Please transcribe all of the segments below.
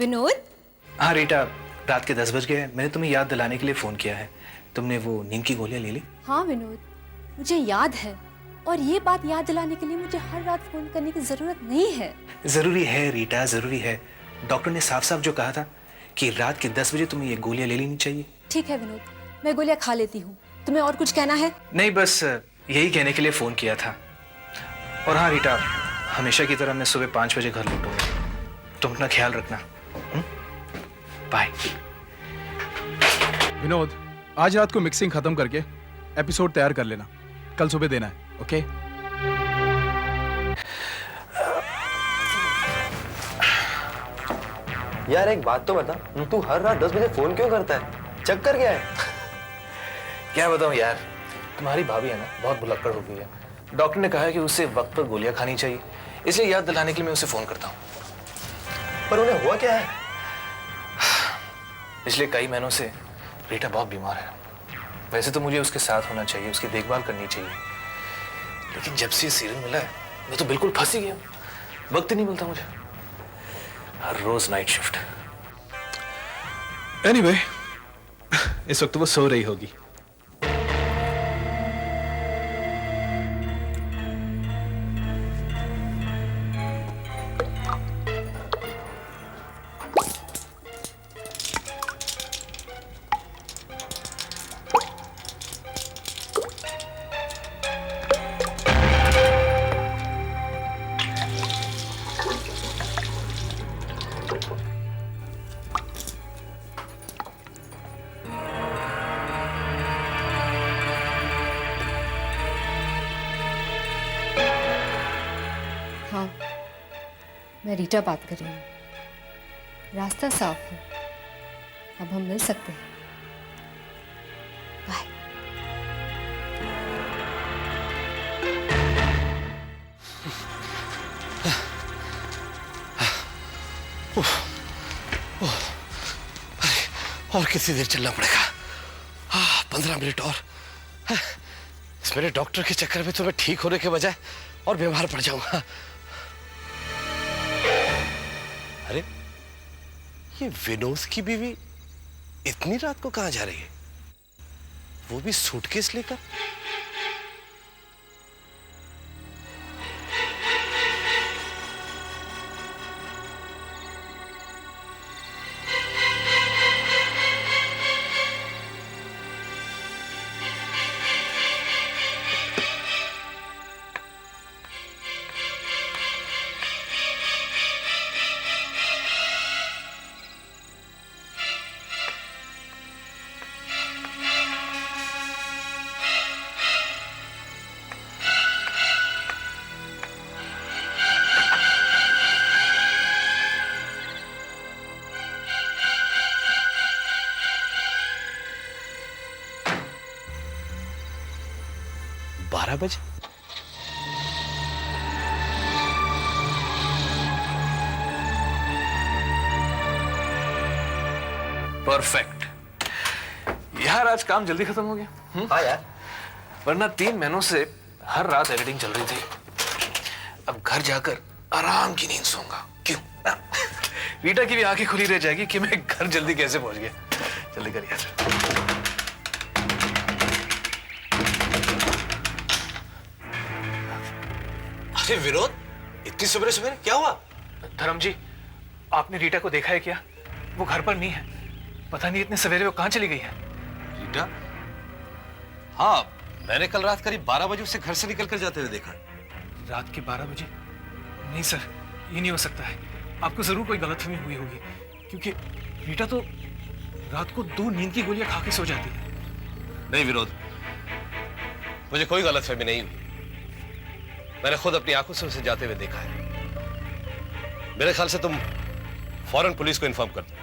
विनोद। हाँ रीटा, रात के 10 बज गए। मैंने तुम्हें याद दिलाने के लिए फोन किया है। तुमने वो नींद की गोलियां ले ली? हाँ विनोद, मुझे याद है, और ये बात याद दिलाने के लिए मुझे हर रात फोन करने की जरूरत नहीं है। जरूरी है रीटा, जरूरी है। डॉक्टर ने साफ साफ जो कहा था कि रात के 10 बजे तुम्हें ये गोलियां ले लेनी चाहिए। ठीक है विनोद, मैं गोलियां खा लेती हूँ। तुम्हें और कुछ कहना है? नहीं, बस यही कहने के लिए फोन किया था। और हाँ रीटा, हमेशा की तरह मैं सुबह 5 बजे घर लौटूंगा। तुम अपना ख्याल रखना। बाय। विनोद, आज रात को मिक्सिंग खत्म करके एपिसोड तैयार कर लेना, कल सुबह देना है। ओके? यार एक बात तो बता, तू हर रात 10 बजे फोन क्यों करता है? चक्कर क्या है? क्या बताऊं यार, तुम्हारी भाभी है ना, बहुत भुलक्कड़ हो गई है। डॉक्टर ने कहा है कि उसे वक्त पर गोलियां खानी चाहिए, इसलिए याद दिलाने के लिए मैं उसे फोन करता हूँ। पर उन्हें हुआ क्या है? पिछले कई महीनों से रीटा बहुत बीमार है। वैसे तो मुझे उसके साथ होना चाहिए, उसकी देखभाल करनी चाहिए, लेकिन जब से ये सीरियल मिला है मैं तो बिल्कुल फंस ही गया। वक्त ही नहीं मिलता मुझे, हर रोज नाइट शिफ्ट। एनीवे, इस वक्त वो सो रही होगी। हाँ, मैं रीटा बात कर रही हूँ। रास्ता साफ है, अब हम मिल सकते हैं। बाय। और कितनी देर चलना पड़ेगा? 15 मिनट और। इस मेरे डॉक्टर के चक्कर में तो मैं ठीक होने के बजाय और बीमार पड़ जाऊंगा। अरे, ये विनोद की बीवी इतनी रात को कहां जा रही है? वो भी सूटकेस लेकर? बारह बजे? परफेक्ट यार, आज काम जल्दी खत्म हो गया। हाँ यार। वरना 3 महीनों से हर रात एडिटिंग चल रही थी। अब घर जाकर आराम की नींद सोऊंगा। क्यों? रीटा की भी आंखें खुली रह जाएगी कि मैं घर जल्दी कैसे पहुंच गया। जल्दी कर यार। अरे विनोद, इतनी सवेरे सवेरे क्या हुआ? धर्म जी, आपने रीटा को देखा है क्या? वो घर पर नहीं है। पता नहीं इतने सवेरे वो कहां चली गई है। रीटा? हाँ, मैंने कल रात करीब 12 बजे उसे घर से निकलकर जाते हुए देखा। रात के 12 बजे? नहीं सर, ये नहीं हो सकता है। आपको जरूर कोई गलतफहमी हुई होगी, क्योंकि रीटा तो रात को 2 नींद की गोलियां खा के सो जाती है। नहीं विनोद, मुझे कोई गलतफहमी नहीं हुई। मैंने खुद अपनी आंखों से उसे जाते हुए देखा है। मेरे ख्याल से तुम फौरन पुलिस को इन्फॉर्म कर दो।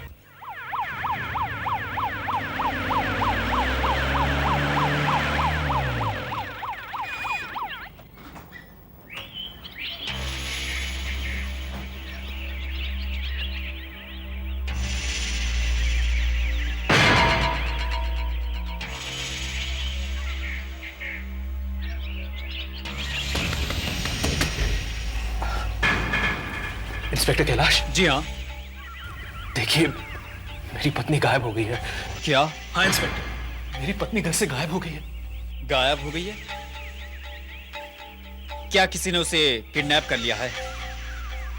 इंस्पेक्टर कैलाश। जी हाँ। देखिए, मेरी पत्नी गायब हो गई है। क्या? हाँ इंस्पेक्टर, मेरी पत्नी घर से गायब हो गई है। गायब हो गई है? क्या किसी ने उसे किडनैप कर लिया है,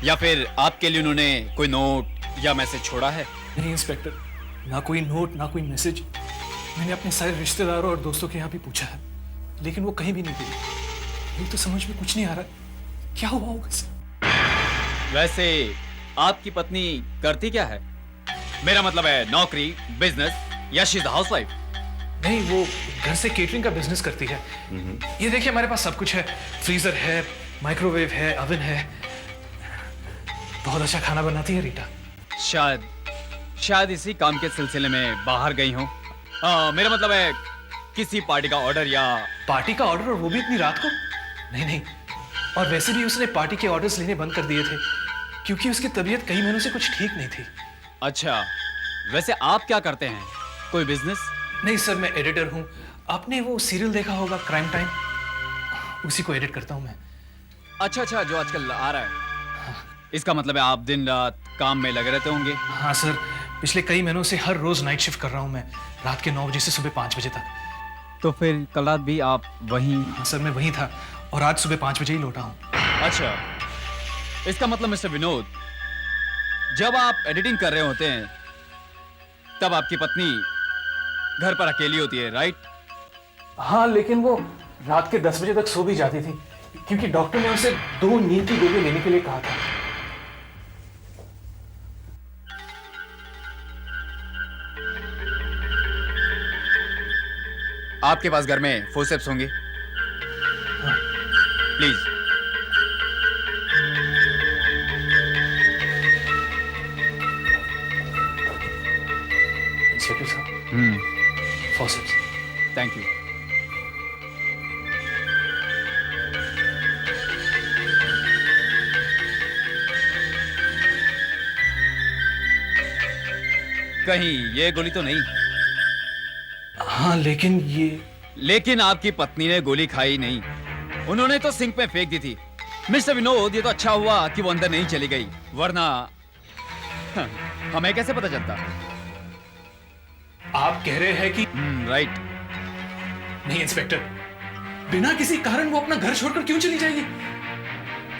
या फिर आपके लिए उन्होंने कोई नोट या मैसेज छोड़ा है? नहीं इंस्पेक्टर, ना कोई नोट ना कोई मैसेज। मैंने अपने सारे रिश्तेदारों और दोस्तों के यहाँ भी पूछा है, लेकिन वो कहीं भी नहीं मिली। ये तो समझ में कुछ नहीं आ रहा है, क्या हुआ होगा सर? वैसे आपकी पत्नी करती क्या है? मेरा मतलब है नौकरी, बिजनेस, या शी इज हाउसवाइफ? नहीं, वो घर से केटरिंग का बिजनेस करती है। ये देखिए, हमारे पास सब कुछ है। फ्रीजर है, माइक्रोवेव है, ओवन है। बहुत अच्छा खाना बनाती है रीटा। शायद इसी काम के सिलसिले में बाहर गई हूँ। मेरा मतलब है किसी पार्टी का ऑर्डर या... पार्टी का ऑर्डर, और वो भी इतनी रात को? नहीं नहीं, और वैसे भी उसने पार्टी के ऑर्डर्स लेने बंद कर दिए थे, क्योंकि उसकी तबीयत कई महीनों से कुछ ठीक नहीं थी। अच्छा, वैसे आप क्या करते हैं? कोई बिजनेस? नहीं सर, मैं एडिटर हूँ। आपने वो सीरियल देखा होगा, क्राइम टाइम, उसी को एडिट करता हूँ मैं। अच्छा, जो आजकल आ रहा है। इसका मतलब है आप दिन रात काम में लगे रहते होंगे? हाँ सर, पिछले कई महीनों से हर रोज नाइट शिफ्ट कर रहा हूँ मैं, रात के 9 बजे से सुबह 5 बजे तक। तो फिर कल रात भी आप वहीं? हाँ सर, मैं वहीं था, और आज सुबह 5 बजे ही लौटा हूँ। अच्छा, इसका मतलब मिस्टर विनोद, जब आप एडिटिंग कर रहे होते हैं तब आपकी पत्नी घर पर अकेली होती है, राइट? हाँ, लेकिन वो रात के 10 बजे तक सो भी जाती थी, क्योंकि डॉक्टर ने उसे 2 नींद की गोली लेने के लिए कहा था। आपके पास घर में फोर्सेप्स होंगे? प्लीज। इंस्पेक्टर साहब, फोर्सेप्स। Thank you. कहीं ये गोली तो नहीं? हाँ, लेकिन आपकी पत्नी ने गोली खाई नहीं, उन्होंने तो सिंक में फेंक दी थी। मिस्टर विनोद, ये तो अच्छा हुआ कि वो अंदर नहीं चली गई, वरना हमें कैसे पता चलता? आप कह रहे हैं कि... राइट। नहीं इंस्पेक्टर, बिना किसी कारण वो अपना घर छोड़कर क्यों चली जाएगी?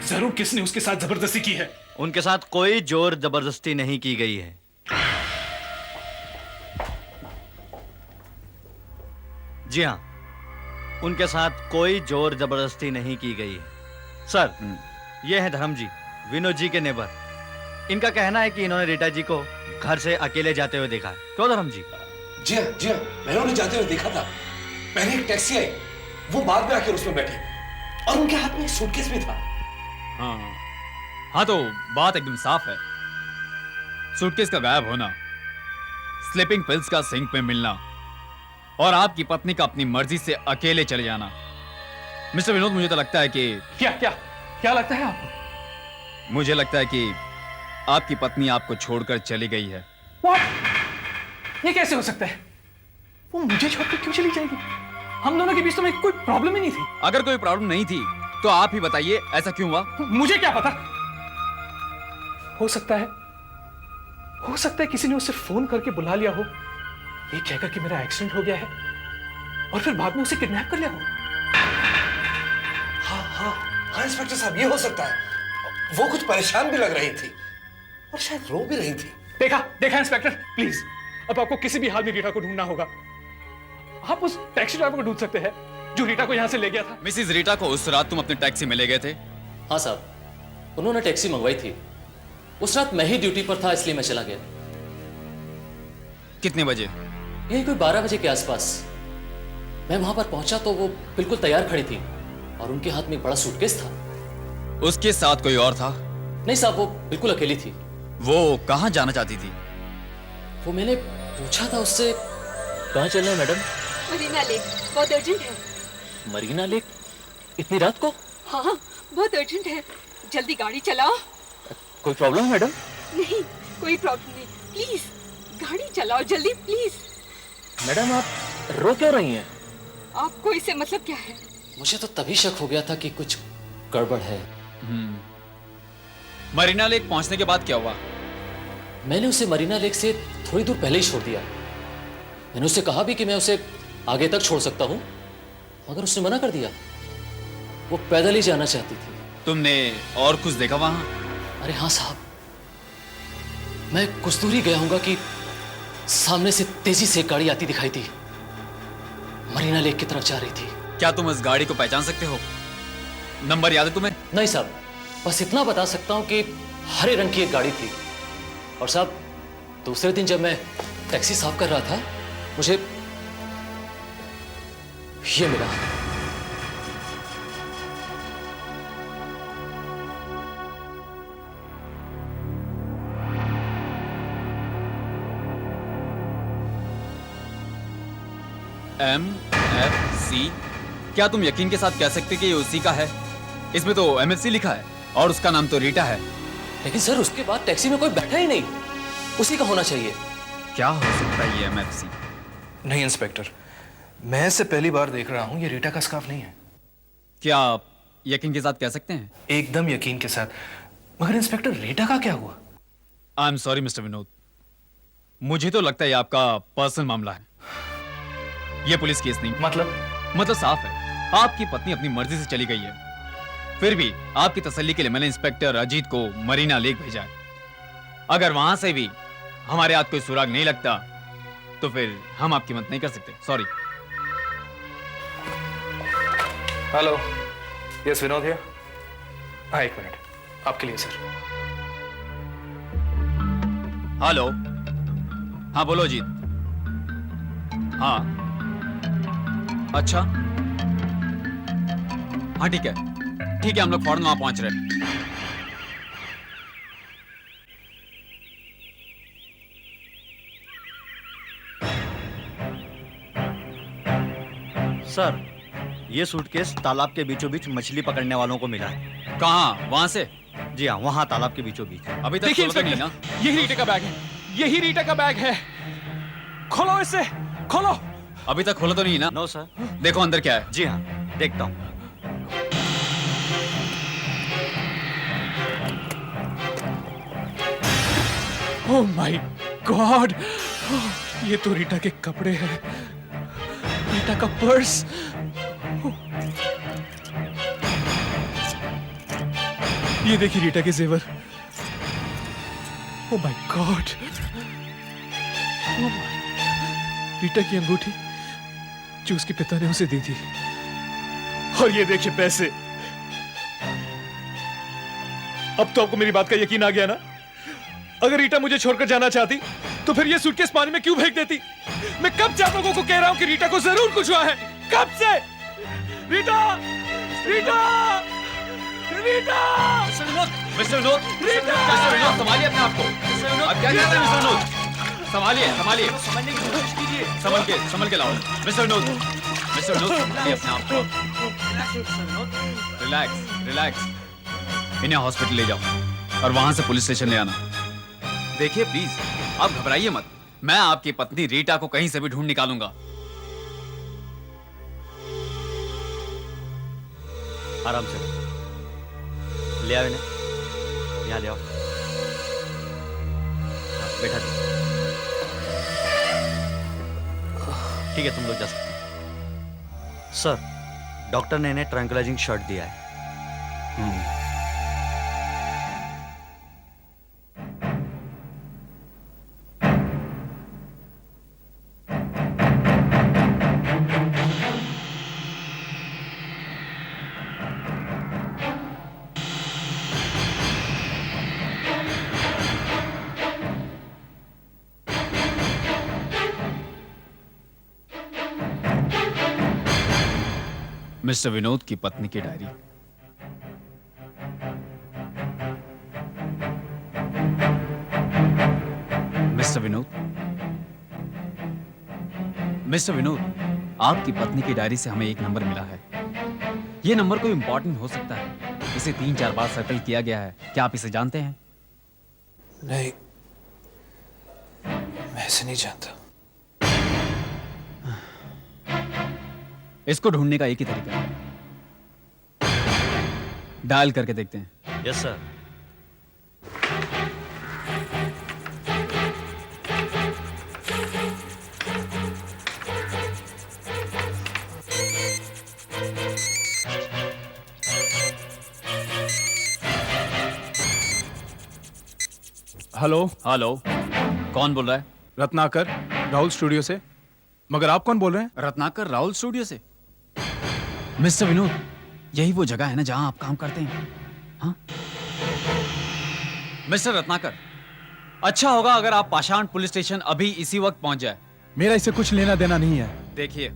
जरूर किसने उसके साथ जबरदस्ती की है। उनके साथ कोई जोर जबरदस्ती नहीं की गई है। जी हाँ, उनके साथ कोई जोर जबरदस्ती नहीं की गई है। सर, ये है धर्म जी, विनोद जी के नेबर। इनका कहना है कि इन्होंने रीटा जी को घर से अकेले जाते हुए देखा है। क्यों धर्म जी? जी हाँ, मैंने उन्हें जाते हुए देखा था। पहले एक टैक्सी आई, वो बाद में आकर उसमें बैठे, और उनके हाथ में एक सूटकेस भी था। हाँ, तो बात एकदम साफ है। सूटकेस का गायब होना, स्लीपिंग पिल्स का सिंक में मिलना, और आपकी पत्नी का अपनी मर्जी से अकेले चले जाना। मिस्टर विनोद, मुझे तो लगता है कि... क्या लगता है आपको? मुझे लगता है कि आपकी पत्नी आपको छोड़कर चली गई है। What? ये कैसे हो सकता है? वो मुझे छोड़कर क्यों चली जाएगी? हम दोनों के बीच तो कोई प्रॉब्लम ही नहीं थी। अगर कोई प्रॉब्लम नहीं थी तो आप ही बताइए, ऐसा क्यों हुआ? मुझे क्या पता? हो सकता है किसी ने उसे फोन करके बुला लिया हो, ये कहकर कि मेरा एक्सीडेंट हो गया है, और फिर बाद में उसे किडनैप कर लिया हो। हाँ इंस्पेक्टर साहब, ये हो सकता है। वो कुछ परेशान भी लग रही थी, और शायद रो भी रही थी। देखा इंस्पेक्टर, प्लीज, अब आपको किसी भी हाल में रीटा को ढूंढना होगा। आप उस टैक्सी ड्राइवर को ढूंढ सकते हैं जो रीटा को यहां से ले गया था। मिसिस रीटा को उस रात तुम अपने टैक्सी में ले गए थे? हाँ साहब, उन्होंने टैक्सी मंगवाई थी। उस रात मैं ही ड्यूटी पर था, इसलिए मैं चला गया। कितने बजे? यही कोई 12 बजे के आसपास। मैं वहां पर पहुंचा तो वो बिल्कुल तैयार खड़ी थी, और उनके हाथ में एक बड़ा सूटकेस था। उसके साथ कोई और था? नहीं साहब, वो बिल्कुल अकेली थी। वो कहां जाना चाहती थी? वो मैंने पूछा था उससे, कहाँ चलना है मैडम? मरीना लेक, बहुत अर्जेंट है। मरीना लेक? इतनी रात को? हाँ, बहुत अर्जेंट है, जल्दी गाड़ी चलाओ। कोई प्रॉब्लम है मैडम? नहीं, कोई प्रॉब्लम नहीं, प्लीज गाड़ी चलाओ जल्दी, प्लीज। मैडम, आप रो क्यों रही हैं? आपको इससे मतलब क्या है? मुझे तो तभी शक हो गया था कि कुछ गड़बड़ है। मरीना लेक पहुंचने के बाद क्या हुआ? मैंने उसे मरीना लेक से थोड़ी दूर पहले ही छोड़ दिया। मैंने उससे कहा भी कि मैं उसे आगे तक छोड़ सकता हूं, मगर उसने मना कर दिया। वो पैदल ही जाना चाहती थी। तुमने और कुछ देखा वहां? अरे हाँ साहब, मैं कुछ दूर ही गया हूंगा कि सामने से तेजी से एक गाड़ी आती दिखाई दी। मरीना लेक की तरफ जा रही थी। क्या तुम इस गाड़ी को पहचान सकते हो? नंबर याद है तुम्हें? नहीं साहब, बस इतना बता सकता हूं कि हरे रंग की एक गाड़ी थी। और साहब, दूसरे दिन जब मैं टैक्सी साफ कर रहा था, मुझे ये मिला। MFC? क्या तुम यकीन के साथ कह सकते कि ये उसी का है? इसमें तो MFC लिखा है और उसका नाम तो रीटा है। लेकिन सर, उसके बाद टैक्सी में कोई बैठा ही नहीं। उसी का होना चाहिए। क्या हो सकता है ये MFC? नहीं इंस्पेक्टर, मैं इसे पहली बार देख रहा हूं। ये रीटा का स्कार्फ नहीं है। क्या आप यकीन के साथ कह सकते हैं? एकदम यकीन के साथ। मगर इंस्पेक्टर, रीटा का क्या हुआ? आई एम सॉरी मिस्टर विनोद, मुझे तो लगता है ये आपका पर्सनल मामला है। ये पुलिस केस नहीं। मतलब साफ है, आपकी पत्नी अपनी मर्जी से चली गई है। फिर भी आपकी तसल्ली के लिए मैंने इंस्पेक्टर अजीत को मरीना लेक भेजा है। अगर वहां से भी हमारे हाथ कोई सुराग नहीं लगता तो फिर हम आपकी मदद नहीं कर सकते। सॉरी। हेलो, यस विनोद है। हाँ, एक मिनट, आपके लिए सर। हेलो, हाँ बोलो अजीत। हाँ अच्छा, हाँ ठीक है, हम लोग फौरन वहां पहुंच रहे हैं। सर, ये सूटकेस तालाब के बीचों बीच मछली पकड़ने वालों को मिला है। कहाँ? वहां से? जी हाँ, वहाँ तालाब के बीचों बीच। अभी तक देखिए खोला तो नहीं ना? यही रीटा का बैग है, यही रीटा का बैग है। खोलो इसे, खोलो। अभी तक खोला तो नहीं ना? No sir. देखो अंदर क्या है। जी हाँ, देखता हूँ। ओह माय गॉड, ये तो रीटा के कपड़े हैं, रीटा का पर्स। ये देखिए रीटा के जेवर। ओह माय गॉड, रीटा की अंगूठी जो उसके पिता ने उसे दी थी। और ये देखिए पैसे। अब तो आपको मेरी बात का यकीन आ गया ना? अगर रीटा मुझे छोड़कर जाना चाहती तो फिर ये सूटकेस पानी में क्यों फेंक देती? मैं कब से आप लोगों को कह रहा हूं कि रीटा को जरूर कुछ हुआ है। कब से? रीटा, रीटा, रीटा, मिस्टर विनोद, संभालिए अपने आप को। अब क्या कहते हैं मिस्टर विनोद? संभालिए, समझने की कोशिश कीजिए। संभल के लाओ मिस्टर विनोद, संभालिए अपने आप को। रिलैक्स। इन्हें हॉस्पिटल ले जाओ और वहां से पुलिस स्टेशन ले आना। देखिए प्लीज, आप घबराइए मत। मैं आपकी पत्नी रीटा को कहीं से भी ढूंढ निकालूंगा। आराम से ले आओ इन्हें, यहाँ ले आओ। बैठा दो। ठीक है, तुम लोग जा सकते हो। सर, डॉक्टर ने इन्हें ट्रैंक्विलाइजिंग शॉट दिया है। मिस्टर विनोद की पत्नी की डायरी। मिस्टर विनोद, आपकी पत्नी की डायरी से हमें एक नंबर मिला है। यह नंबर कोई इंपॉर्टेंट हो सकता है। इसे 3-4 बार सर्कल किया गया है। क्या आप इसे जानते हैं? नहीं, मैं इसे नहीं जानता। इसको ढूंढने का एक ही तरीका है, डायल करके देखते हैं। Yes sir. हेलो। हेलो, कौन बोल रहा है? रत्नाकर, राहुल स्टूडियो से। मगर आप कौन बोल रहे हैं? रत्नाकर, राहुल स्टूडियो से। मिस्टर विनोद, यही वो जगह है ना जहां आप काम करते हैं? हाँ मिस्टर रत्नाकर, अच्छा होगा अगर आप पाषाण पुलिस स्टेशन अभी इसी वक्त पहुंच जाए। मेरा इससे कुछ लेना देना नहीं है। देखिए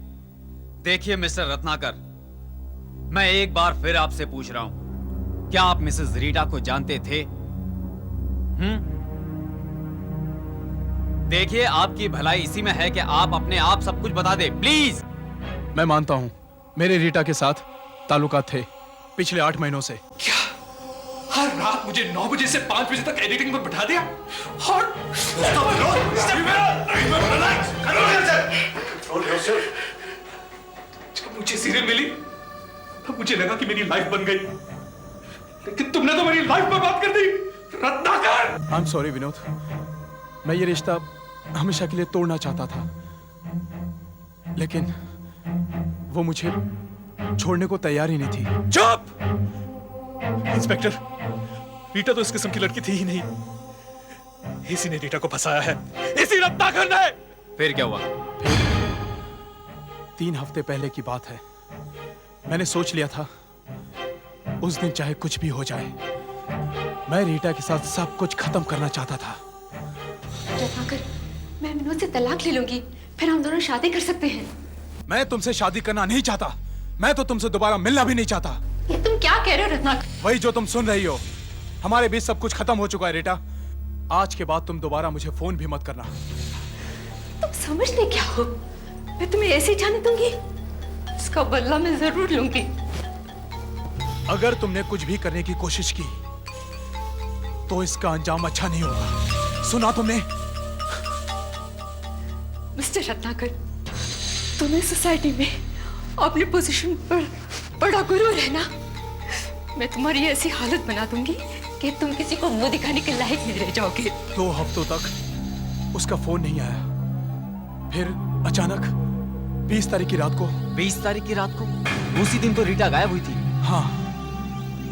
देखिए मिस्टर रत्नाकर, मैं एक बार फिर आपसे पूछ रहा हूं, क्या आप मिसेस रीटा को जानते थे? देखिए, आपकी भलाई इसी में है कि आप अपने आप सब कुछ बता दे, प्लीज। मैं मानता हूं मेरे रीटा के साथ ताल्लुकात थे पिछले 8 महीनों से। क्या हर रात मुझे 9 बजे से 5 बजे तक एडिटिंग पर बैठा दिया? और जब मुझे सीरियल मिली तब मुझे लगा कि मेरी लाइफ बन गई, लेकिन तुमने तो मेरी लाइफ बर्बाद कर दी Ratnakar. I am sorry Vinod, मैं ये रिश्ता हमेशा के लिए तोड़ना चाहता था, लेकिन वो मुझे छोड़ने को तैयार ही नहीं थी। चुप! इंस्पेक्टर, रीटा तो इस किस्म की लड़की थी ही नहीं। इसी ने रीटा को फंसाया है, इसी रत्नाकर ने। फिर क्या हुआ? 3 हफ्ते पहले की बात है। मैंने सोच लिया था उस दिन चाहे कुछ भी हो जाए, मैं रीटा के साथ सब कुछ खत्म करना चाहता था। रत्नाकर, मैं विनोद से तलाक ले लूंगी, फिर हम दोनों शादी कर सकते हैं। मैं तुमसे शादी करना नहीं चाहता, मैं तो तुमसे दोबारा मिलना भी नहीं चाहता। ये तुम क्या कह रहे हो रत्नाकर? वही जो तुम सुन रही हो। हमारे बीच सब कुछ खत्म हो चुका है रीटा। आज के बाद तुम दोबारा मुझे फोन भी मत करना। तुम समझते क्या हो? मैं तुम्हें ऐसे जाने दूंगी? इसका बदला मैं जरूर लूंगी। अगर तुमने कुछ भी करने की कोशिश की तो इसका अंजाम अच्छा नहीं होगा। सुना तुमने? मिस्टर रत्नाकर, तुम्हें सोसाइटी में अपनी पोजीशन पर बड़ा गुरूर है ना? मैं तुम्हारी ऐसी हालत बना दूंगी कि तुम किसी को मुंह दिखाने के लायक नहीं रह जाओगे। 2 हफ्तों तक उसका फोन नहीं आया, फिर अचानक 20 तारीख की रात को। 20 तारीख की रात को? उसी दिन तो रीटा गायब हुई थी। हाँ,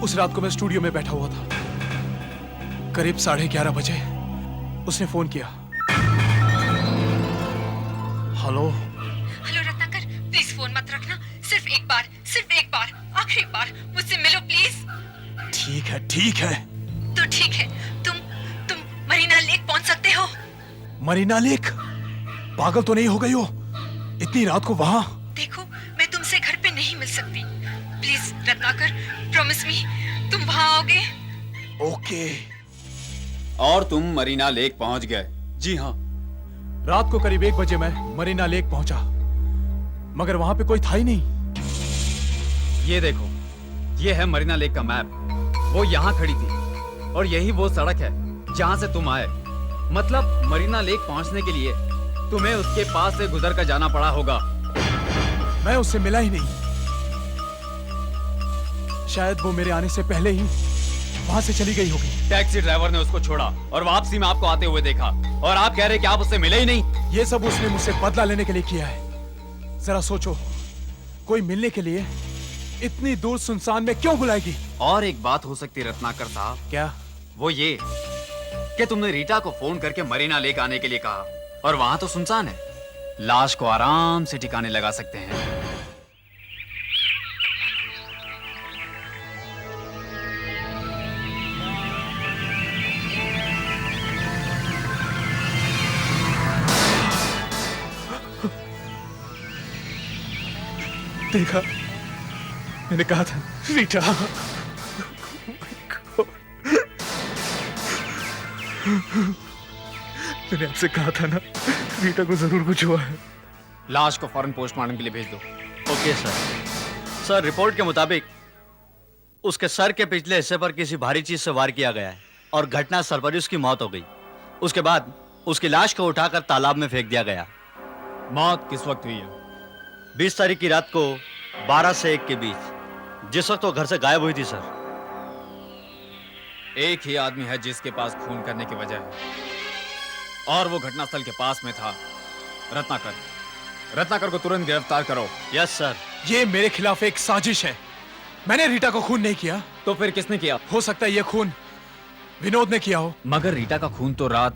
उस रात को मैं स्टूडियो में बैठा हुआ था। करीब 11:30 बजे उसने फोन किया। Hello. Hello Ratnakar, please phone मत रखना। सिर्फ एक बार, आखिरी बार मुझसे मिलो प्लीज। ठीक है। तो ठीक है, तुम मरीना लेक पहुंच सकते हो? मरीना लेक? पागल तो नहीं हो गई हो? इतनी रात को वहां? देखो, मैं तुमसे घर पे नहीं मिल सकती। प्लीज रत्नाकर, प्रॉमिस मी, तुम वहां आओगे? ओके। और तुम मरीना लेक पहुंच गए? जी हाँ, रात को करीब 1 बजे मैं मरीना लेक पहुंचा, मगर वहां पे कोई था ही नहीं। ये देखो, ये है मरीना लेक का मैप। वो यहाँ खड़ी थी और यही वो सड़क है जहाँ से तुम आए। मतलब मरीना लेक पहुँचने के लिए तुम्हें उसके पास से गुजर कर जाना पड़ा होगा। मैं उससे मिला ही नहीं। शायद वो मेरे आने से पहले ही वहां से चली गई होगी। टैक्सी ड्राइवर ने उसको छोड़ा और वापसी में आपको आते हुए देखा, और आप कह रहे कि आप उससे मिले ही नहीं। ये सब उसने मुझसे बदला लेने के लिए किया है। जरा सोचो, कोई मिलने के लिए इतनी दूर सुनसान में क्यों बुलाएगी? और एक बात हो सकती रत्नाकर साहब। क्या? वो ये कि तुमने रीटा को फोन करके मरीना लेक आने के लिए कहा, और वहां तो सुनसान है। लाश को आराम से ठिकाने लगा सकते हैं। देखा, मैंने कहा था रीटा। मैंने आपसे कहा था ना, रीटा को जरूर कुछ हुआ है। लाश को फौरन पोस्टमार्टम के लिए भेज दो। ओके सर, रिपोर्ट के मुताबिक उसके सर के पिछले हिस्से पर किसी भारी चीज से वार किया गया है और घटना स्थल पर ही उसकी मौत हो गई। उसके बाद उसकी लाश को उठाकर तालाब में फेंक दिया गया। मौत किस वक्त हुई है? 20 तारीख की रात को 12 से 1 के बीच, जिस वक्त वो घर से गायब हुई थी सर। एक ही आदमी है जिसके पास खून करने की वजह है, और वो घटनास्थल के पास में था। रत्नाकर को तुरंत गिरफ्तार करो। Yes sir. ये मेरे खिलाफ एक साजिश है। मैंने रीटा को खून नहीं किया। तो फिर किसने किया? हो सकता है ये खून विनोद ने किया हो। मगर रीटा का खून तो रात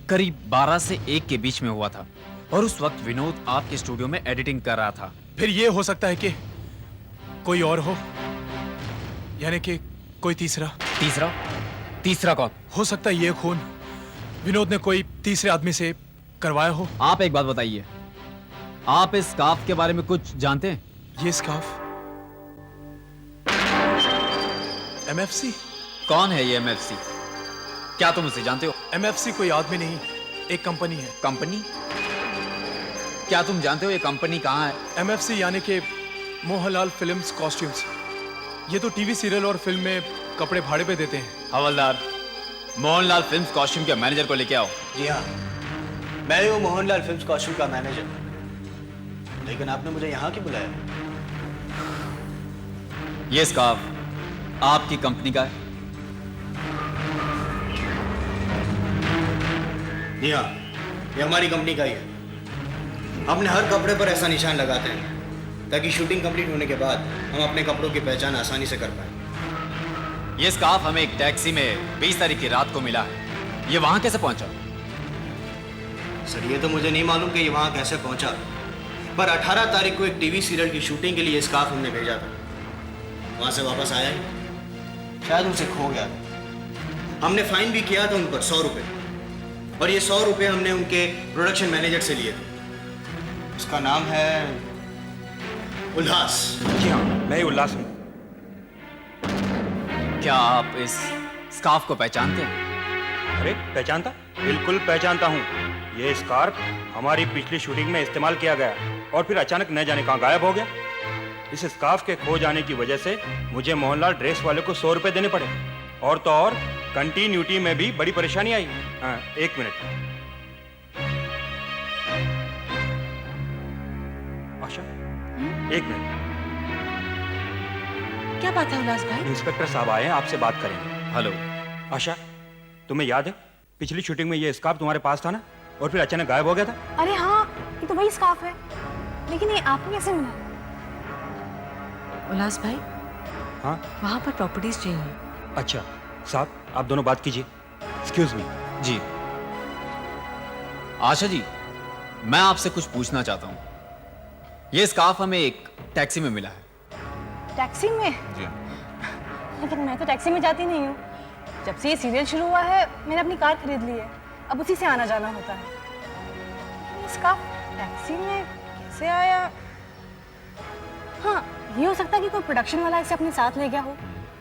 करीब 12 से 1 के बीच में हुआ था और उस वक्त विनोद आपके स्टूडियो में एडिटिंग कर रहा था। फिर ये हो सकता है कि कोई और हो, यानी कि कोई तीसरा। तीसरा कौन? हो सकता है ये खून विनोद ने कोई तीसरे आदमी से करवाया हो। आप एक बात बताइए, आप इस स्कार्फ के बारे में कुछ जानते हैं? ये स्कार्फ MFC? कौन है ये MFC? क्या तुम उसे जानते हो? MFC कोई आदमी नहीं, एक कंपनी है। कंपनी? क्या तुम जानते हो ये कंपनी कहाँ है? MFC यानी कि मोहनलाल फिल्म्स कॉस्ट्यूम्स। ये तो टीवी सीरियल और फिल्म में कपड़े भाड़े पे देते हैं। हवलदार, मोहनलाल फिल्म्स कॉस्ट्यूम के मैनेजर को लेके आओ। जी हाँ, मैं हूँ मोहनलाल फिल्म्स कॉस्ट्यूम का मैनेजर। लेकिन आपने मुझे यहाँ क्यों बुलाया? ये स्कार्फ आपकी कंपनी का है? जी हाँ, ये हमारी कंपनी का ही है। अपने हर कपड़े पर ऐसा निशान लगाते हैं ताकि शूटिंग कंप्लीट होने के बाद हम अपने कपड़ों की पहचान आसानी से कर पाएं। ये स्कार्फ हमें एक टैक्सी में 20 तारीख की रात को मिला है। ये वहां कैसे पहुंचा? सर, ये तो मुझे नहीं मालूम कि ये वहाँ कैसे पहुँचा, पर 18 तारीख को एक टीवी सीरियल की शूटिंग के लिए ये स्कार्फ हमने भेजा था। वहाँ से वापस आया ही शायद उनसे खो गया था। हमने फाइन भी किया था उन पर 100 रुपये, और ये 100 रुपये हमने उनके प्रोडक्शन मैनेजर से लिए थे। उसका नाम है उल्लास। जी हाँ, मैं उल्लास हूँ। क्या आप इस स्कार्फ को पहचानते हैं? अरे पहचानता, बिल्कुल पहचानता हूँ। ये स्कार्फ हमारी पिछली शूटिंग में इस्तेमाल किया गया और फिर अचानक न जाने कहाँ गायब हो गया। इस स्कार्फ के खो जाने की वजह से मुझे मोहनलाल ड्रेस वाले को 100 रुपये देने पड़े, और तो और कंटिन्यूटी में भी बड़ी परेशानी आई। हाँ, 1 मिनट। आशा, 1 मिनट। क्या बात है उल्लास भाई? इंस्पेक्टर साहब आए हैं, आपसे बात करेंगे। हेलो। आशा, तुम्हें याद है पिछली शूटिंग में ये स्कार्फ तुम्हारे पास था ना, और फिर अचानक गायब हो गया था? अरे हाँ, ये तो वही स्कार्फ है। लेकिन ये आपको कैसे मिला? उल्लास भाई, हाँ, वहाँ पर प्रॉपर्टीज चाहिए। अच्छा साहब, आप दोनों बात कीजिए। Excuse me. जी। आशा जी, मैं आपसे कुछ पूछना चाहता हूँ। ये स्कार्फ हमें एक टैक्सी में मिला है। टैक्सी में? जी। लेकिन मैं तो टैक्सी में जाती नहीं हूँ। जब से ये सीरियल शुरू हुआ है मैंने अपनी कार खरीद ली है, अब उसी से आना जाना होता है। लेकिन ये स्कार्फ टैक्सी में कैसे आया? हाँ, ये हो सकता है कि कोई प्रोडक्शन वाला इसे अपने साथ ले गया हो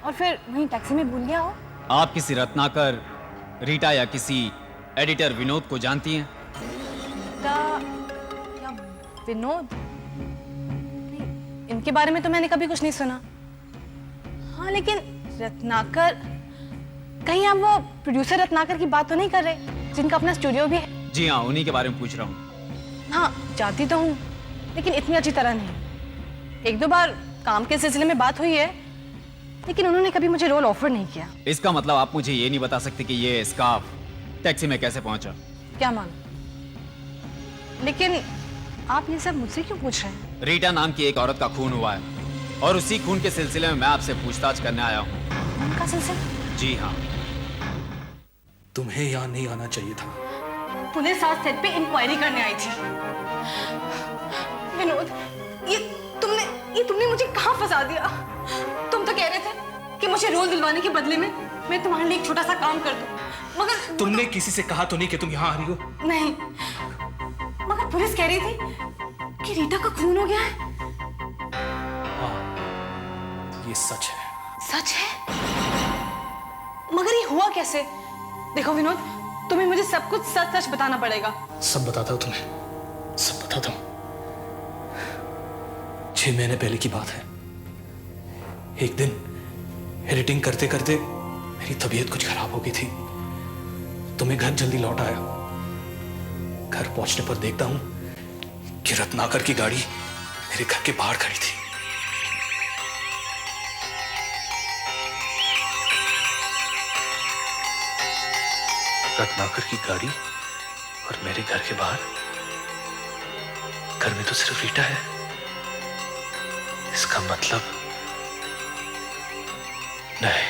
और फिर वहीं टैक्सी में भूल गया हो। आप किसी रत्नाकर, रीटा या किसी एडिटर विनोद को जानती हैं? रीटा या विनोद? नहीं, इनके बारे में तो मैंने कभी कुछ नहीं सुना। हाँ, लेकिन रत्नाकर, कहीं आप वो प्रोड्यूसर रत्नाकर की बात तो नहीं कर रहे जिनका अपना स्टूडियो भी है? जी हाँ, उन्हीं के बारे में पूछ रहा हूँ। हाँ, जानती तो हूँ, लेकिन इतनी अच्छी तरह नहीं। 1-2 बार काम के सिलसिले में बात हुई है, लेकिन उन्होंने कभी मुझे रोल ऑफर नहीं किया। इसका मतलब आप मुझे ये नहीं बता सकते कि ये स्कार्फ टैक्सी में कैसे पहुंचा? क्या मानो? लेकिन आप ये सब मुझसे क्यों पूछ रहे हैं? रीटा नाम की एक औरत का खून हुआ है और उसी खून के सिलसिले में मैं आपसे पूछताछ करने आया हूँ। उनका सिलसिला? जी हाँ। तुम्हें यहाँ नहीं आना चाहिए था। पुलिस आज सेट पे इंक्वायरी करने आई थी। विनोद, ये तुमने मुझे कहाँ फंसा दिया? तुम तो कह रहे थे कि मुझे रोल दिलवाने के बदले में मैं तुम्हारे लिए एक छोटा सा काम कर दूं, मगर तुमने किसी से कहा तो नहीं कि तुम यहाँ आ रही हो? नहीं, मगर पुलिस कह रही थी कि रीटा का खून हो गया है। हाँ, ये सच है। सच है? मगर ये हुआ कैसे? देखो विनोद, तुम्हें मुझे सब कुछ सच सच बताना पड़ेगा। सब बताता हूँ तुम्हें, सब बताता हूँ। 6 महीने पहले की बात है। एक दिन एडिटिंग करते करते मेरी तबीयत कुछ खराब हो गई थी, तो मैं घर जल्दी लौट आया। घर पहुंचने पर देखता हूं कि रत्नाकर की गाड़ी मेरे घर के बाहर खड़ी थी। रत्नाकर की गाड़ी और मेरे घर के बाहर। घर में तो सिर्फ रीटा है। इसका मतलब नहीं,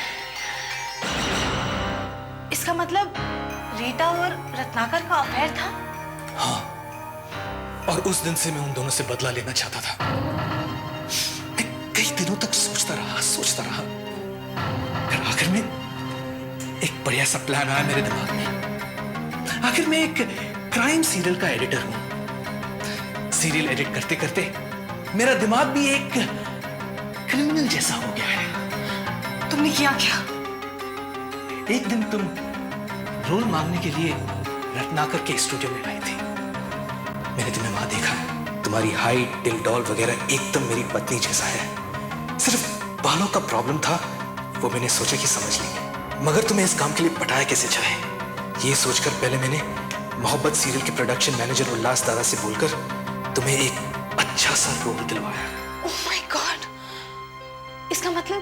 इसका मतलब रीटा और रत्नाकर का अफेयर था? हाँ, और उस दिन से मैं उन दोनों से बदला लेना चाहता था। मैं कई दिनों तक सोचता रहा। फिर आखिर में एक बढ़िया सा प्लान आया मेरे दिमाग में। आखिर मैं एक क्राइम सीरियल का एडिटर हूं। सीरियल एडिट करते करते मेरा दिमाग भी एक क्रिमिनल जैसा हो गया है। तुमने किया क्या? एक दिन तुम रोल मांगने के लिए रत्नाकर के स्टूडियो में आई थी। मैंने तुम्हें वहां देखा। तुम्हारी हाइट, दिल डॉल वगैरह एकदम मेरी पत्नी जैसा है। सिर्फ बालों का प्रॉब्लम था, वो मैंने सोचा कि समझ लेंगे। मगर तुम्हें इस काम के लिए पटाया कैसे जाए, ये सोचकर पहले मैंने मोहब्बत सीरियल के प्रोडक्शन मैनेजर उल्लास दादा से बोलकर तुम्हें एक अच्छा सा रोल दिलवाया। Oh my God! इसका मतलब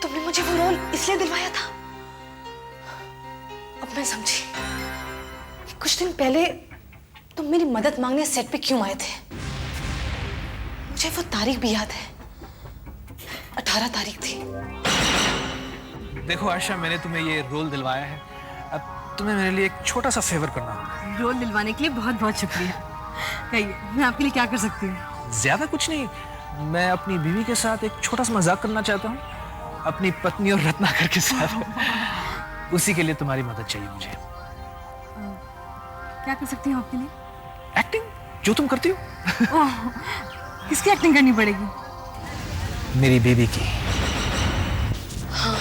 तुमने मुझे वो रोल इसलिए दिलवाया था? अब मैं समझी। कुछ दिन पहले तुम मेरी मदद मांगने सेट पे क्यों आए थे? मुझे वो तारीख भी याद है। 18 तारीख थी। देखो आशा, मैंने तुम्हें ये रोल दिलवाया है। अब तुम्हें मेरे लिए एक छोटा सा फेवर करना होगा। रोल दिलवाने के लिए बहुत बहुत शुक्रिया। कहिए, मैं आपके लिए क्या कर सकती हूँ? ज्यादा कुछ नहीं, मैं अपनी बीवी के साथ एक छोटा सा मजाक करना चाहता हूँ, अपनी पत्नी और रत्नाकर के साथ। उसी के लिए तुम्हारी मदद चाहिए मुझे। क्या कर सकती हूँ आपके लिए? एक्टिंग, जो तुम करती हो। ओह, किसकी एक्टिंग करनी पड़ेगी? मेरी बीवी की। हाँ,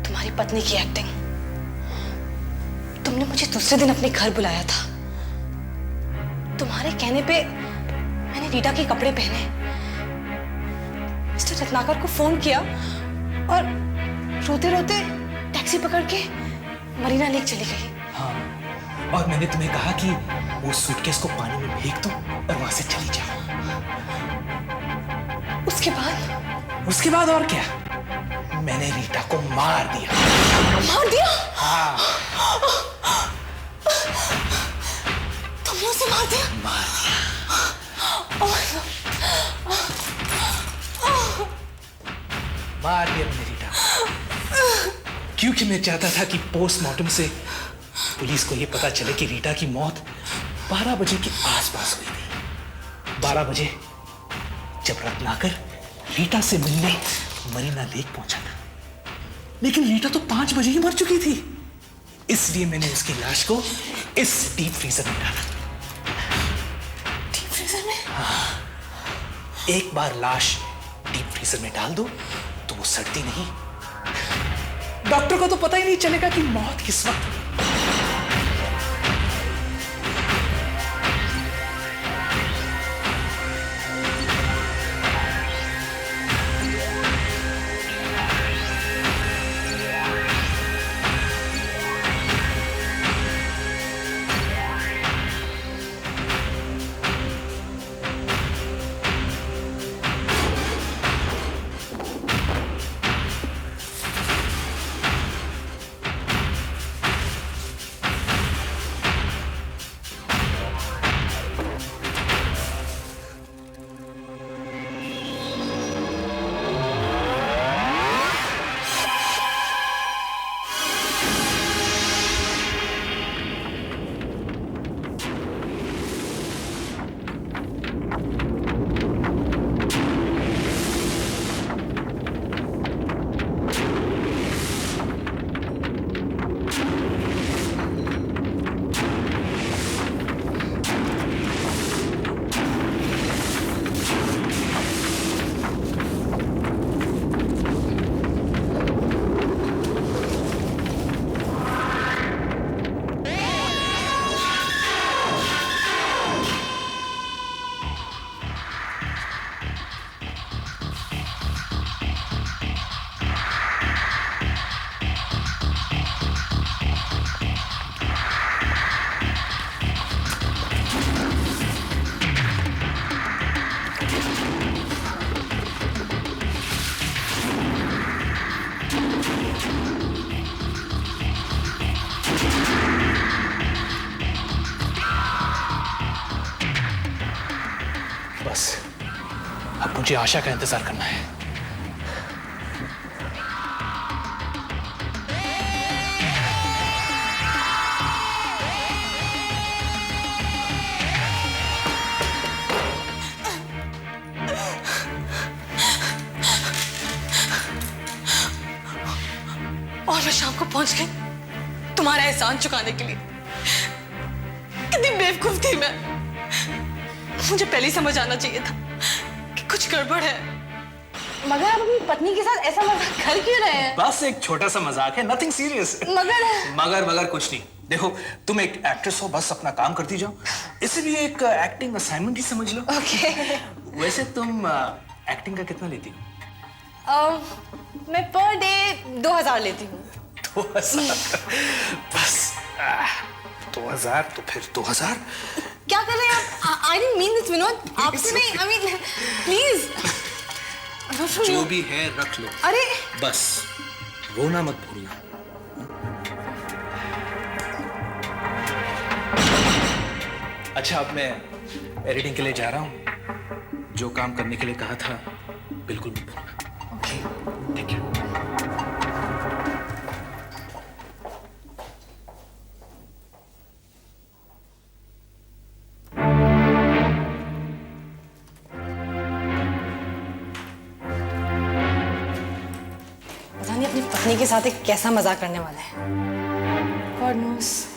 तुम्हारी पत्नी की एक्टिंग। तुमने मुझे दूसरे दिन अपने घर बुलाया था। तुम्हारे कहने पे मैंने रीटा के कपड़े पहने, मिस्टर रत्नाकर को फोन किया और रोते रोते टैक्सी पकड़ के मरीना लेक चली गई। हाँ, और मैंने तुम्हें कहा कि वो सूटकेस को पानी में फेंक दो और वहां से चली जाओ। उसके बाद और क्या? मैंने रीटा को मार दिया। मार दिया? हाँ। तुमने उसे मार दिया? मार दिया। मार दिया मैंने रीटा को। क्योंकि मैं चाहता था कि पोस्टमार्टम से पुलिस को यह पता चले कि रीटा की मौत 12 बजे के आसपास हुई थी। 12 बजे जब रत्नाकर रीटा से मिलने मरीना लेक पहुंचा था, लेकिन रीटा तो 5 बजे ही मर चुकी थी। इसलिए मैंने उसकी लाश को इस डीप फ्रीजर में डाला। डीप फ्रीजर में? हाँ, एक बार लाश डीप फ्रीजर में डाल दो तो वो सड़ती नहीं। डॉक्टर को तो पता ही नहीं चलेगा कि मौत किस वक्त हुई। बस अब मुझे आशा का इंतजार करना है। और मैं शाम को पहुंच गई तुम्हारा एहसान चुकाने के लिए। कितनी बेवकूफ थी मैं। मुझे पहले ही समझ आना चाहिए था कि कुछ गड़बड़ है। मगर आप अपनी पत्नी के साथ ऐसा मजाक कर क्यों रहे हैं? बस एक छोटा सा मजाक है, नथिंग सीरियस। मगर कुछ नहीं। देखो तुम एक एक्ट्रेस हो, बस अपना काम करती जाओ। इसे भी एक एक्टिंग असाइनमेंट ही समझ लो। ओके। वैसे तुम एक्टिंग का कितना लेती हो? मैं पर डे 2000 लेती हूँ। 2000? बस 2000 तो फिर 2000। क्या कर रहे हैं आप? I didn't mean this Vinod, आपसे नहीं। I mean please. जो भी है रख लो। अरे बस रोना मत भूलना। अच्छा अब मैं एडिटिंग के लिए जा रहा हूँ। जो काम करने के लिए कहा था बिल्कुल मत भूलना। ओके ठीक है। पता नहीं अपनी पत्नी के साथ एक कैसा मजाक करने वाला है। God knows.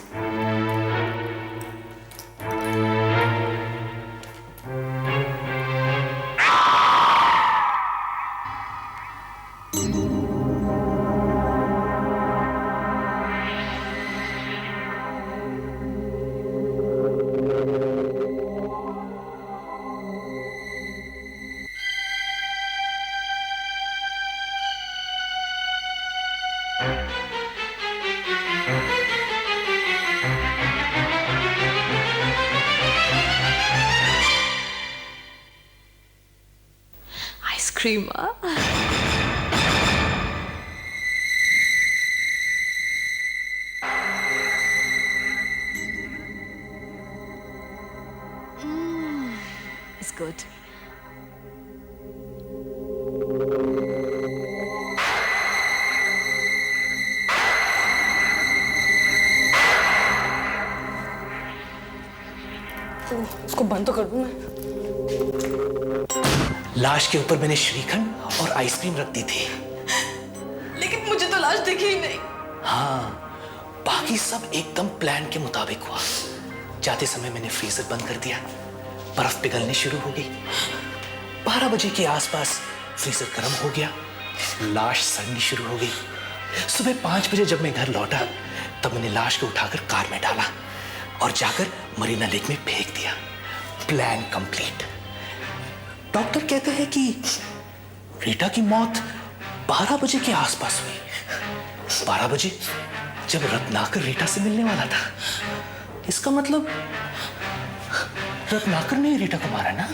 Ice cream. It's good. इसको बंद तो कर दूं मैं। लाश के ऊपर मैंने श्रीखंड और आइसक्रीम रख दी थी। लेकिन मुझे तो लाश दिखी ही नहीं। हाँ, बाकी सब एकदम प्लान के मुताबिक हुआ। जाते समय मैंने फ्रीजर बंद कर दिया, बर्फ पिघलनी शुरू हो गई। 12 बजे के आसपास फ्रीजर गर्म हो गया, लाश सड़नी शुरू हो गई। सुबह 5 बजे जब मैं घर लौटा तब मैंने लाश को उठाकर कार में डाला और जाकर मरीना लेक में फेंक दिया। Plan complete. डॉक्टर कहते हैं कि रीटा की मौत 12 बजे के आसपास हुई। 12 बजे जब रत्नाकर रीटा से मिलने वाला था। इसका मतलब रत्नाकर ने रीटा को मारा ना?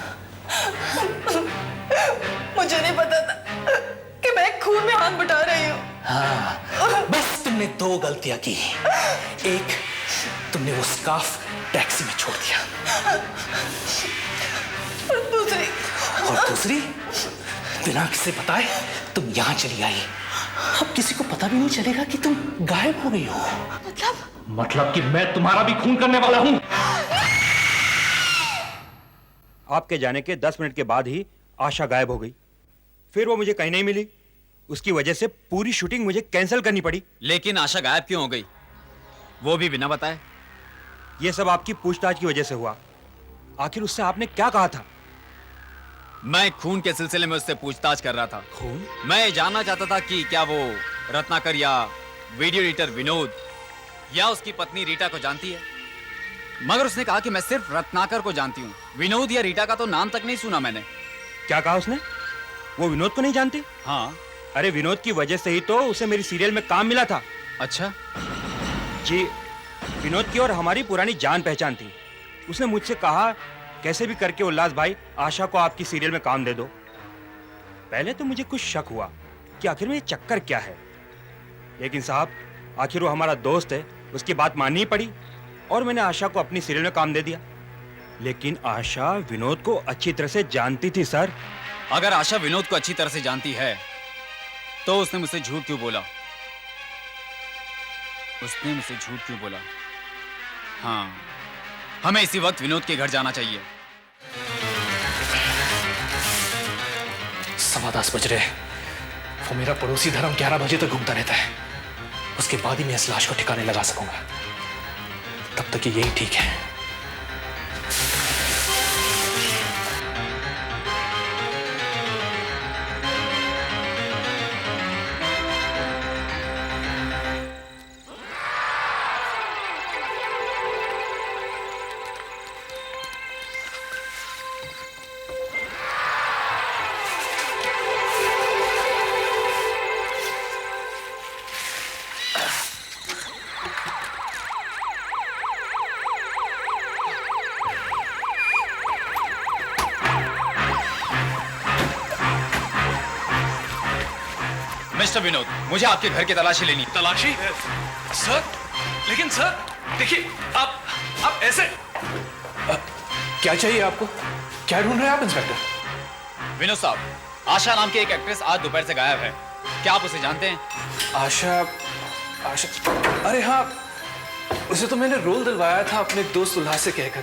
मुझे नहीं पता था कि मैं खून में हाथ बटा रही हूँ। हाँ, बस तुमने 2 गलतियां की। एक, तुमने वो स्कार्फ टैक्सी में छोड़ दिया। और दूसरी, बिना किसी बताए तुम यहां चली आई। अब किसी को पता भी नहीं चलेगा कि तुम गायब हो गई हो। मतलब कि मैं तुम्हारा भी खून करने वाला हूं। आपके जाने के 10 मिनट के बाद ही आशा गायब हो गई। फिर वो मुझे कहीं नहीं मिली। उसकी वजह से पूरी शूटिंग मुझे कैंसिल करनी पड़ी। लेकिन आशा गायब क्यों हो गई, वो भी बिना बताए? ये सब आपकी पूछताछ की वजह से हुआ। आखिर उससे आपने क्या कहा था? मैं खून के सिलसिले में उससे पूछताछ कर रहा था। खून? मैं जानना चाहता था कि क्या वो रत्नाकर या वीडियो एडिटर विनोद या उसकी पत्नी रीटा को जानती है। मगर उसने कहा कि मैं सिर्फ रत्नाकर को जानती हूँ, विनोद या रीटा का तो नाम तक नहीं सुना मैंने। क्या कहा उसने? वो विनोद को नहीं जानती? हाँ। अरे विनोद की वजह से ही तो उसे मेरी सीरियल में काम मिला था। अच्छा जी, विनोद की और हमारी पुरानी जान पहचान थी। उसने मुझसे कहा कैसे भी करके उल्लास भाई आशा को आपकी सीरियल में काम दे दो। पहले तो मुझे कुछ शक हुआ कि आखिर में ये चक्कर क्या है, लेकिन साहब आखिर वो हमारा दोस्त है, उसकी बात माननी ही पड़ी और मैंने आशा को अपनी सीरियल में काम दे दिया। लेकिन आशा विनोद को अच्छी तरह से जानती थी सर। अगर आशा विनोद को अच्छी तरह से जानती है तो उसने मुझसे झूठ क्यों बोला? उसने मुझसे झूठ क्यों बोला? हाँ, हमें इसी वक्त विनोद के घर जाना चाहिए। 10:15 बज रहे। वो मेरा पड़ोसी धर्म 11 बजे तक घूमता रहता है। उसके बाद ही मैं इस लाश को ठिकाने लगा सकूंगा। तब तक यही ठीक है। मिस्टर विनोद, मुझे आपके घर की तलाशी लेनी। तलाशी? सर, लेकिन सर देखिए, आप ऐसे क्या चाहिए आपको? क्या ढूंढ रहे हैं आप इंस्पेक्टर? विनोद साहब, आशा नाम की एक एक्ट्रेस आज दोपहर से गायब है। क्या आप उसे जानते हैं? आशा? अरे हाँ, उसे तो मैंने रोल दिलवाया था अपने दोस्त उल्लाह से कहकर।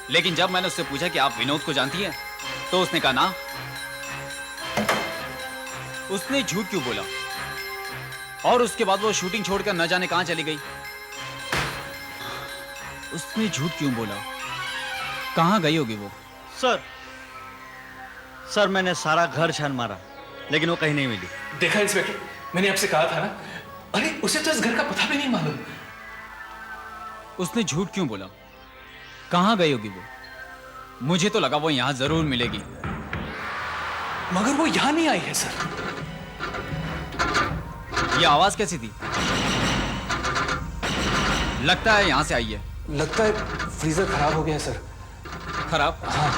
लेकिन जब मैंने उससे पूछा कि आप विनोद को जानती हैं, तो उसने कहा ना। उसने झूठ क्यों बोला? और उसके बाद वो शूटिंग छोड़कर न जाने कहां चली गई। उसने झूठ क्यों बोला? कहां गई होगी वो? सर मैंने सारा घर छान मारा, लेकिन वो कहीं नहीं मिली। देखा इंस्पेक्टर, मैंने आपसे कहा था ना। अरे उसे तो इस घर का पता भी नहीं मालूम। उसने झूठ क्यों बोला? कहां गई होगी वो? मुझे तो लगा वो यहां जरूर मिलेगी। मगर वो यहां नहीं आई है सर। ये आवाज कैसी थी? लगता है यहां से आई है। लगता है फ्रीजर खराब हो गया है सर। खराब? हाँ।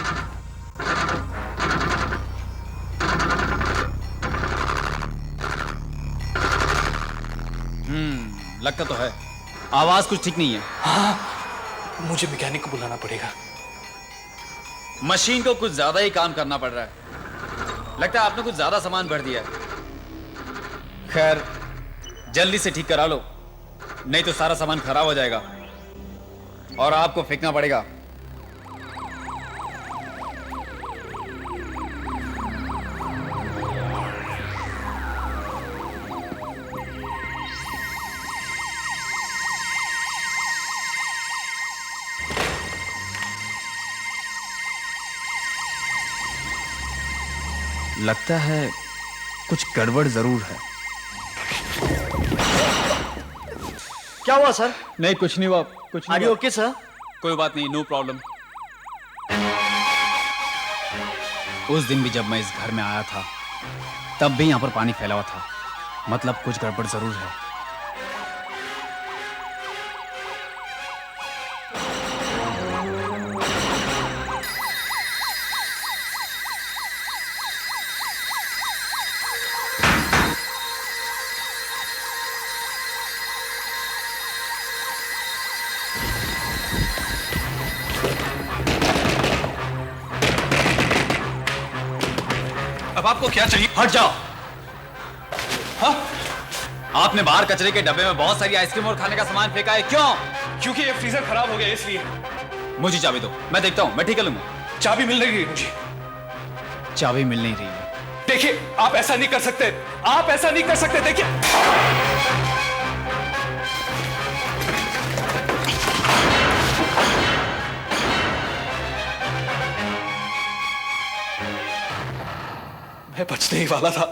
लगता तो है। आवाज कुछ ठीक नहीं है। हाँ, मुझे मैकेनिक को बुलाना पड़ेगा। मशीन को कुछ ज्यादा ही काम करना पड़ रहा है। लगता है आपने कुछ ज्यादा सामान भर दिया है। खैर, जल्दी से ठीक करा लो, नहीं तो सारा सामान खराब हो जाएगा और आपको फेंकना पड़ेगा। लगता है कुछ गड़बड़ जरूर है। क्या हुआ सर? नहीं, कुछ नहीं हुआ। कुछ आर यू ओके सर? कोई बात नहीं, नो प्रॉब्लम। उस दिन भी जब मैं इस घर में आया था, तब भी यहां पर पानी फैला हुआ था। मतलब कुछ गड़बड़ जरूर है। अब आपको क्या चाहिए? हट जाओ। हाँ? आपने बाहर कचरे के डब्बे में बहुत सारी आइसक्रीम और खाने का सामान फेंका है। क्यों? क्योंकि ये फ्रीजर खराब हो गया इसलिए। मुझे चाबी दो, मैं देखता हूं, मैं ठीक कर लूंगा। चाबी मिल रही है मुझे। चाबी मिल नहीं रही है। देखिए, आप ऐसा नहीं कर सकते। आप ऐसा नहीं कर सकते। देखिए, मैं बचने ही वाला था।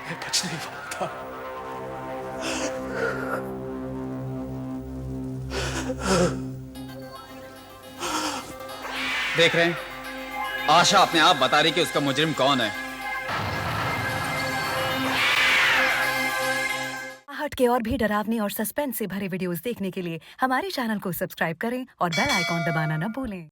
मैं बचने ही वाला था। देख रहे हैं, आशा अपने आप बता रही कि उसका मुजरिम कौन है। हटके और भी डरावनी और सस्पेंस से भरे वीडियोस देखने के लिए हमारे चैनल को सब्सक्राइब करें और बेल आइकॉन दबाना न भूलें।